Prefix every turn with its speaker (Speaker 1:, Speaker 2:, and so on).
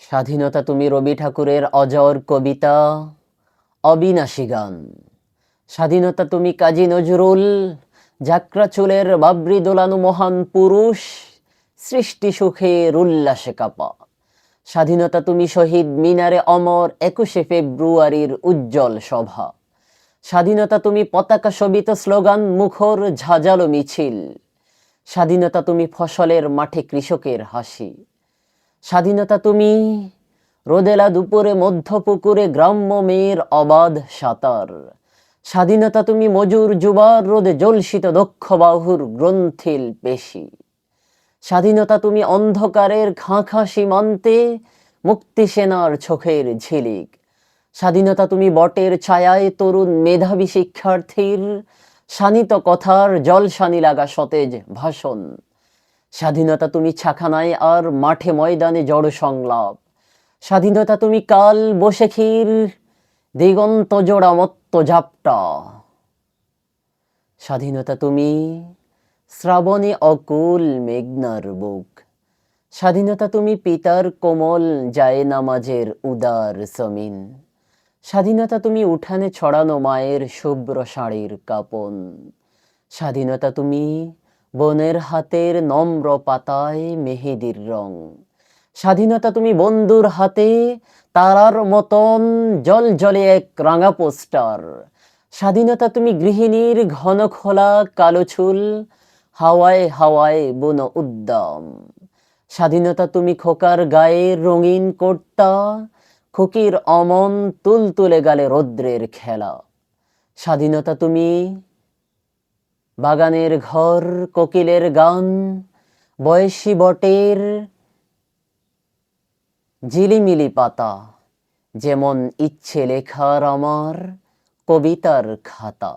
Speaker 1: স্বাধীনতা তুমি রবি ঠাকুরের অজর কবিতা, অবিনাশী গান। স্বাধীনতা তুমি কাজী নজরুল, জাকরা চুলের বাবরি দোলানো মহান পুরুষ, সৃষ্টি সুখের উল্লাসে কাপা। স্বাধীনতা তুমি শহীদ মিনারে অমর 21শে ফেব্রুয়ারির উজ্জ্বল সভা। স্বাধীনতা তুমি পতাকা শোভিত স্লোগান মুখর ঝাঁঝালো মিছিল। স্বাধীনতা তুমি ফসলের মাঠে কৃষকের হাসি। স্বাধীনতা তুমি রোদেলা দুপুরে মধ্যপুকুরে গ্রাম্য মেয়ের অবাধ সাঁতার। স্বাধীনতা তুমি মজুর যুবার রোদে জলসিত দক্ষ বাহুর গ্রন্থিল পেশি। স্বাধীনতা তুমি অন্ধকারের খাঁ খাঁ সীমান্তে মুক্তি সেনার চোখের ঝিলিক। স্বাধীনতা তুমি বটের ছায়ায় তরুণ মেধাবী শিক্ষার্থীর শানিত কথার জলসানি লাগা সতেজ ভাষণ। স্বাধীনতা তুমি ছাখানায় আর মাঠে ময়দানে জড় সংলাপ। স্বাধীনতা তুমি কাল বৈশাখীর দিগন্ত জোড়া মত্ত ঝাপটা। স্বাধীনতা তুমি শ্রাবণে অকুল মেঘনার বুক। স্বাধীনতা তুমি পিতার কোমল যায় নামাজের উদার জমিন। স্বাধীনতা তুমি উঠানে ছড়ানো মায়ের শুভ্র শাড়ির কাপন। স্বাধীনতা তুমি বনের হাতের নম্র পাতায় মেহেদির রং। স্বাধীনতা তুমি বন্ধুর হাতে তারার মতন জল জলে এক রাঙা পোস্টার। স্বাধীনতা তুমি গৃহিণীর ঘন খোলা কালো চুল, হাওয়ায় হাওয়ায় বুনো উদ্দাম। স্বাধীনতা তুমি খোকার গায়ে রঙিন কর্তা, খুকির অমন তুলতুলে গালে রৌদ্রের খেলা। স্বাধীনতা তুমি বাগানের ঘর, কোকিলের গান, বয়সী বটের ঝিলিমিলি পাতা, যেমন ইচ্ছে লেখার আমার কবিতার খাতা।